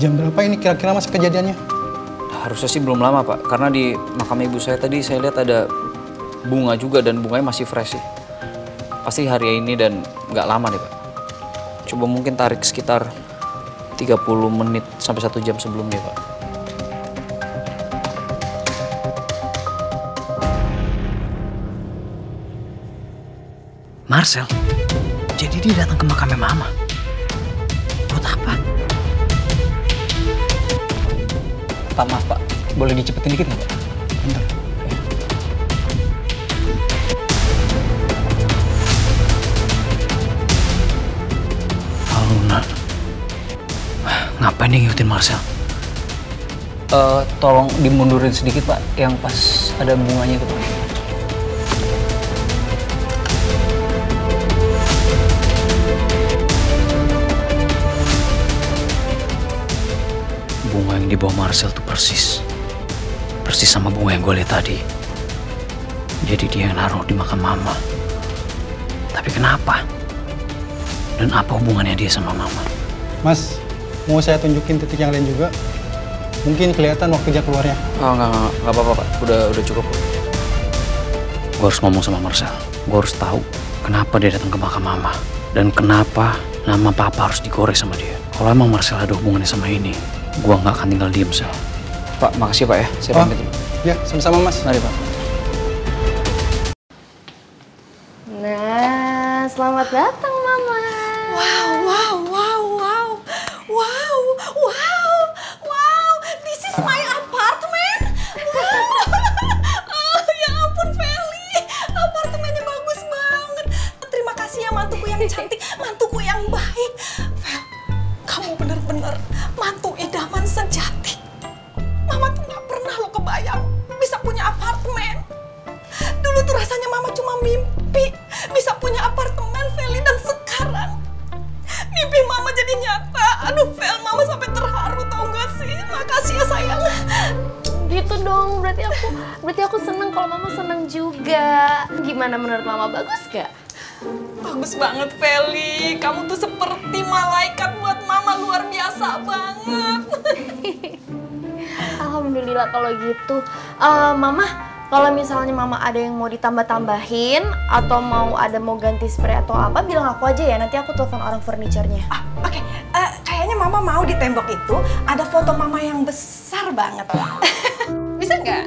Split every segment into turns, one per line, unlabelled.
Jam berapa ini kira-kira Mas kejadiannya?
Harusnya sih belum lama Pak, karena di makam ibu saya tadi saya lihat ada bunga juga dan bunganya masih fresh sih. Pasti hari ini dan nggak lama deh Pak. Coba mungkin tarik sekitar 30 menit sampai 1 jam sebelumnya Pak.
Marcel, jadi dia datang ke makamnya Mama. Buat apa?
Pak maaf Pak, boleh dicepetin dikit nggak Pak?
Bentar.
Luna, ngapain dia ngikutin Marcel?
Tolong dimundurin sedikit Pak, yang pas ada bunganya itu Pak.
Bunga yang dibawa Marcel tuh persis sama bunga yang gue lihat tadi. Jadi dia yang naruh di makam Mama. Tapi kenapa? Dan apa hubungannya dia sama Mama?
Mas, mau saya tunjukin titik yang lain juga? Mungkin kelihatan waktu dia keluarnya.
Oh nggak apa-apa Pak, udah cukup.
Gue harus ngomong sama Marcel. Gue harus tahu kenapa dia datang ke makam Mama. Dan kenapa nama Papa harus digoreng sama dia. Kalau emang Marcel ada hubungannya sama ini, gue nggak akan tinggal diem, Sel.
Pak, makasih Pak ya, saya pamit dulu.
Ya, sama-sama Mas.
Mari Pak.
Nah, selamat datang Mama.
Wow, this is my apartment. Wow, ya ampun Feli, apartemennya bagus banget. Terima kasih ya mantuku yang cantik, mantuku yang baik. Fel, kamu bener-bener mantu idaman sejati. Mama tuh gak pernah lo kebayang bisa punya apartemen. Dulu tuh rasanya Mama cuma mimpi bisa punya apartemen, Feli, dan sekarang mimpi Mama jadi nyata. Aduh, Fel, Mama sampai terharu, tau gak sih? Makasih ya sayang.
Gitu dong, berarti aku seneng kalau Mama seneng juga. Gimana menurut Mama, bagus gak?
Bagus banget, Feli. Kamu tuh seperti malaikat buat Mama, luar biasa banget.
Alhamdulillah kalau gitu. Mama, kalau misalnya Mama ada yang mau ditambah-tambahin atau mau ganti spray atau apa, bilang aku aja ya. Nanti aku telepon orang furniturnya.
Oke. Kayaknya Mama mau di tembok itu ada foto Mama yang besar banget. Bisa nggak?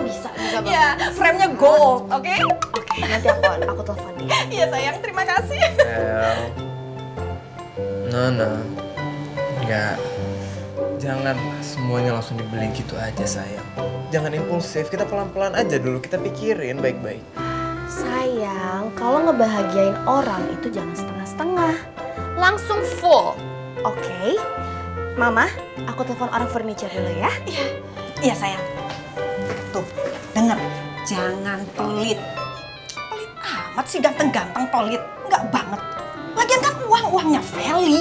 Bisa banget.
Ya, frame-nya gold, oke?
Oke, nanti aku telepon dia.
Iya sayang, terima kasih.
Nona, enggak. Jangan semuanya langsung dibeli gitu aja sayang. Jangan impulsif, kita pelan-pelan aja dulu, kita pikirin baik-baik.
Sayang, kalau ngebahagiain orang itu jangan setengah-setengah. Langsung full, oke? Mama, aku telepon orang furniture dulu ya.
Iya sayang. Tuh, denger. Jangan pelit. Pelit amat sih, ganteng-ganteng pelit. Enggak banget. Lagian kan uangnya Feli.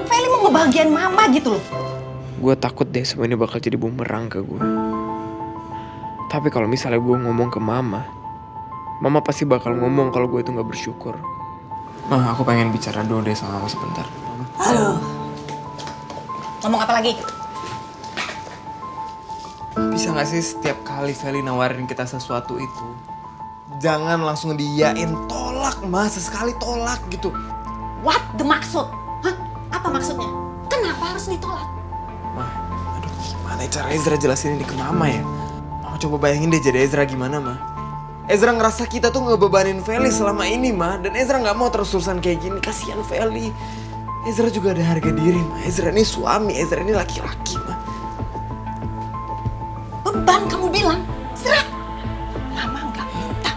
Feli mau ngebahagiain Mama gitu loh.
Gue takut deh semua ini bakal jadi bumerang ke gue. Tapi kalau misalnya gue ngomong ke Mama pasti bakal ngomong kalau gue itu gak bersyukur. Mah, aku pengen bicara dulu deh sama Mama sebentar.
Aduh. Ngomong apa lagi?
Bisa gak sih setiap kali Feli nawarin kita sesuatu itu, jangan langsung diyain, tolak Ma, sesekali tolak gitu.
What the maksud? Hah? Apa maksudnya? Kenapa harus ditolak?
Ma, aduh gimana cara Ezra jelasin ini ke Mama ya? Mama coba bayangin deh jadi Ezra gimana Ma? Ezra ngerasa kita tuh ngebebanin Feli selama ini Ma, dan Ezra gak mau terus-terusan kayak gini, kasihan Feli. Ezra juga ada harga diri Ma, Ezra ini suami, Ezra ini laki-laki Ma.
Beban kamu bilang, Ezra. Mama nggak minta.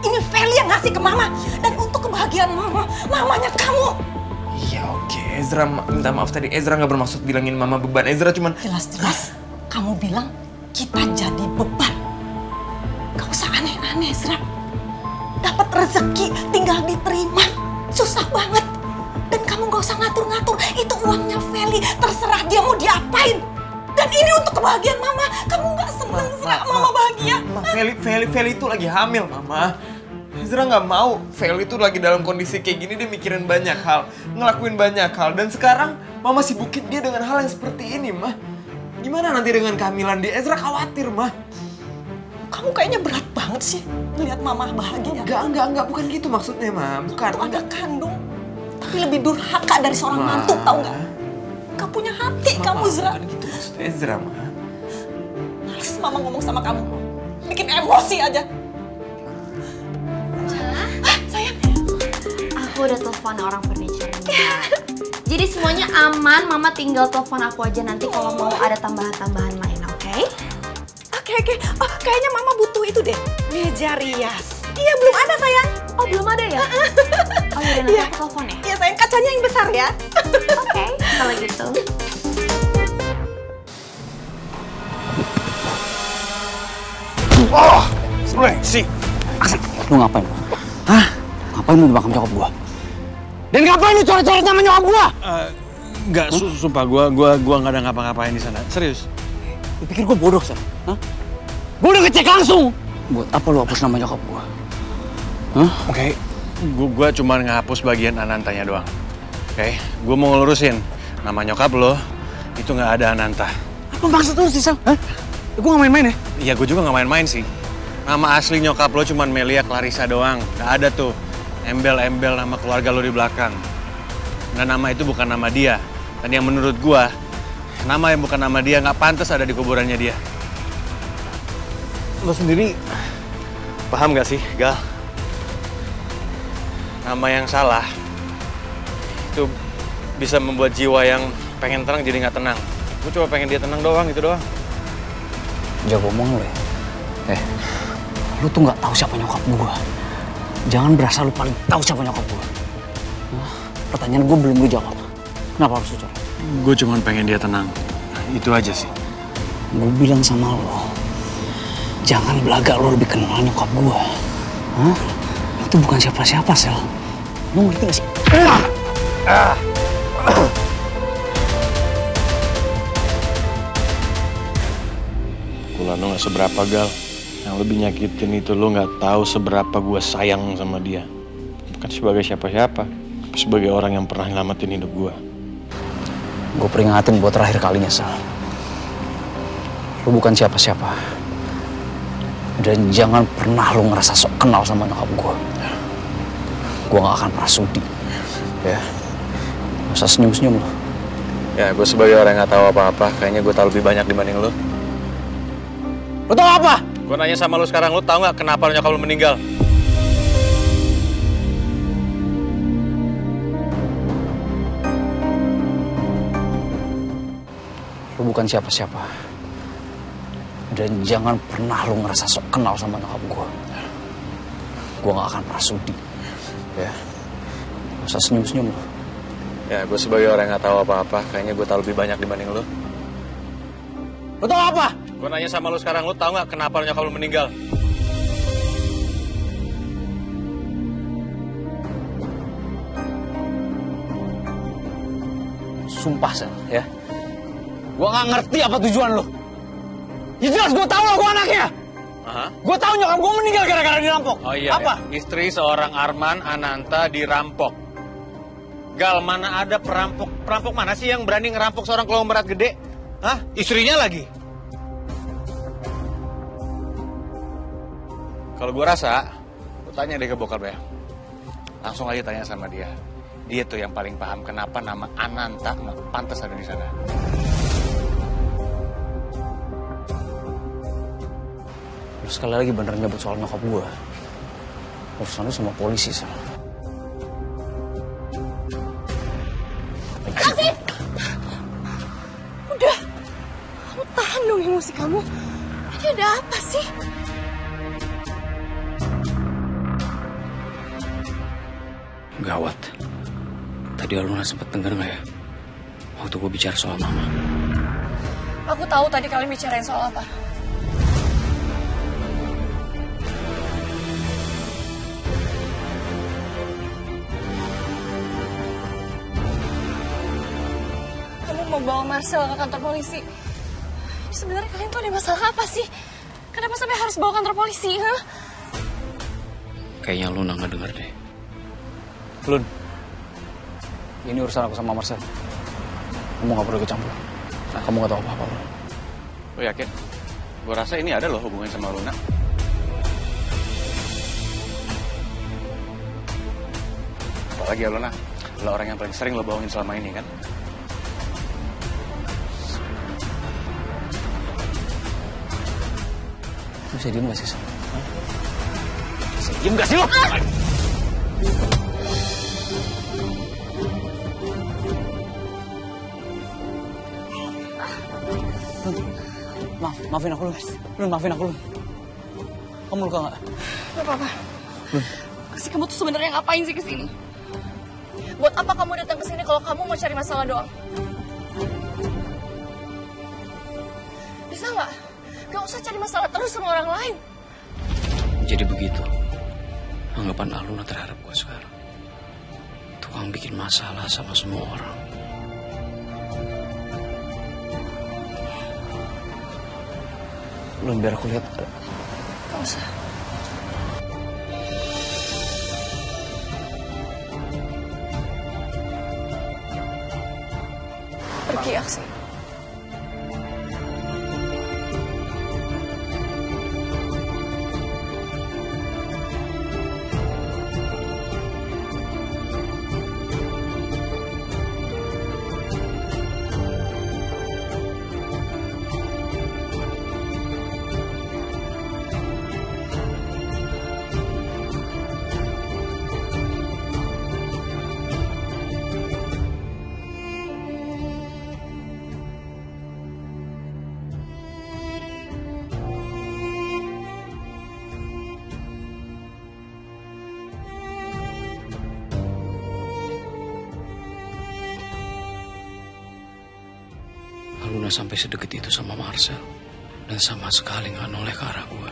Ini Feli yang ngasih ke Mama, dan untuk kebahagiaan Mama, mamanya kamu.
Iya oke, Ezra minta maaf tadi. Ezra nggak bermaksud bilangin Mama beban. Ezra cuman
Jelas-jelas kamu bilang kita jadi beban. Gak usah aneh-aneh, Ezra. Dapat rezeki tinggal diterima. Susah banget. Dan kamu gak usah ngatur-ngatur. Itu uangnya Feli. Terserah dia mau diapain. Dan ini untuk kebahagiaan Mama. Kamu gak seneng nggak Mama bahagia?
Ma, Feli itu lagi hamil Mama. Ezra nggak mau. Feli itu lagi dalam kondisi kayak gini, dia mikirin banyak hal, ngelakuin banyak hal. Dan sekarang Mama sibukin dia dengan hal yang seperti ini, Ma. Gimana nanti dengan kehamilan dia? Ezra khawatir, Ma.
Kamu kayaknya berat banget sih ngeliat mama bahagia.
Enggak, bukan gitu maksudnya, Ma. Bukan.
Itu anak kandung, tapi lebih durhaka dari seorang mantu, tau nggak? Gak punya hati kamu, Zra.
Bukan gitu maksud Ezra, Ma.
Males mama ngomong sama kamu. Bikin emosi aja. Sayang.
Aku udah telepon orang furniture. Jadi semuanya aman, Mama tinggal telepon aku aja nanti kalau mau ada tambahan-tambahan lain, oke?
Oke. Oh, kayaknya mama butuh itu deh. Meja rias. Iya, belum ada, sayang.
Oh, belum ada ya? Oh, yaudah nanti aku telepon ya?
Iya, sayang. Kacanya yang besar ya.
Oke, kalau gitu.
Oh, sih. Lu ngapain? Hah? Ngapain lu di makam nyokap gua? Dan ngapain lu coret-coret nama nyokap gua?
Enggak, sumpah gua nggak ada ngapa-ngapain di sana. Serius.
Lu pikir gua bodoh, Sal? Hah? Gua udah ngecek langsung. Buat apa lu hapus nama nyokap gua? Hah?
Oke. Gua cuma ngehapus bagian Anantanya doang. Oke, gua mau ngelurusin nama nyokap lo itu nggak ada Ananta.
Apa maksud lu sih, Sal? Hah? Gua nggak main-main ya?
Iya, gua juga nggak main-main sih. Nama asli nyokap lo cuma Melia Clarissa doang. Nggak ada tuh embel-embel nama keluarga lo di belakang. Dan nama itu bukan nama dia. Dan yang menurut gua, nama yang bukan nama dia nggak pantas ada di kuburannya dia. Lo sendiri paham nggak sih, Gal? Nama yang salah itu bisa membuat jiwa yang pengen tenang jadi nggak tenang. Gue cuma pengen dia tenang doang, gitu doang.
Jago omong lu ya? Lu tuh nggak tahu siapa nyokap gua. Jangan berasa lu paling tahu siapa nyokap gua. Pertanyaan gua belum lu jawab. Kenapa harus lu coret?
Gue cuma pengen dia tenang. Itu aja sih.
Gue bilang sama lo, jangan belagak lo lebih kenal nyokap gua. Hah? Itu bukan siapa-siapa, Sel. Lo ngerti gak sih?
Kulan lo gak seberapa, Gal. Yang lebih nyakitin itu lo gak tahu seberapa gue sayang sama dia. Bukan sebagai siapa-siapa, tapi sebagai orang yang pernah nyelamatin hidup gue.
Gue peringatin buat terakhir kalinya, Sel. Lo bukan siapa-siapa. Dan jangan pernah lo ngerasa sok kenal sama nyokap gue. Gue gak akan pernah sudi. Ya. Gak usah senyum-senyum lo.
Ya, gue sebagai orang yang gak tahu apa-apa, kayaknya gue tahu lebih banyak dibanding lo.
Lo tau apa?
Gue nanya sama lo sekarang, lo tau gak kenapa nyokap lo meninggal?
Lo bukan siapa-siapa. Dan jangan pernah lo ngerasa sok kenal sama nyokap gue. Gue gak akan pernah sudi. Ya. Gak usah senyum-senyum lo.
Ya, gue sebagai orang yang gak tahu apa-apa, kayaknya gue tahu lebih banyak dibanding lo.
Lo tau apa?
Gue nanya sama lo sekarang, lo tau gak kenapa nyokap lo meninggal?
Sumpah, Sel, ya. Gue gak ngerti apa tujuan lo. Ya jelas gue tahu lo gue anaknya. Gue tahu nyokap gue meninggal gara-gara dirampok.
Oh iya,
apa?
Ya. Istri seorang Arman Ananta dirampok. Gal, mana ada perampok? Perampok mana sih yang berani ngerampok seorang konglomerat gede? Hah? Istrinya lagi? Kalau gue rasa, gue tanya deh ke bokap ya. Langsung aja tanya sama dia. Dia tuh yang paling paham kenapa nama Ananta nggak pantas ada di sana.
Lu sekali lagi bener nyebut soal nyokap gue. Urusan lu sama polisi, Sel.
Kasih! Udah, kamu tahan dong emosi kamu. Ini ada apa sih?
Gawat. Tadi Aluna sempat denger gak ya? Waktu gue bicara soal mama.
Aku tahu tadi kalian bicarain soal apa. Kamu mau bawa Marcel ke kantor polisi. Sebenarnya kalian tuh ada masalah apa sih? Kenapa sampai harus bawa kantor polisi, ha?
Kayaknya Luna gak denger deh.
Lun, ini urusan aku sama Marcel. Kamu gak perlu ikut campur. Nah, kamu gak tahu apa-apa, bro.
Lo yakin? Gue rasa ini ada loh hubungan sama Luna. Apalagi ya Luna, lo orang yang paling sering lo bohongin selama ini kan?
Lo bisa diem gak sih, Sam? Bisa diem gak sih lo? Maafin aku, Lun. Maafin aku, Lun. Kamu luka gak?
Gak apa-apa. Aksi kamu tuh sebenarnya ngapain sih kesini? Buat apa kamu datang kesini kalau kamu mau cari masalah doang? Bisa nggak? Gak usah cari masalah terus sama orang lain.
Jadi begitu anggapan Aluna terhadap gue sekarang. Tukang bikin masalah sama semua orang.
Lun, biar aku lihat.
Gak usah. Pergi, Aksi.
Aluna sampai sedekat itu sama Marcel. Dan sama sekali gak noleh ke arah gue.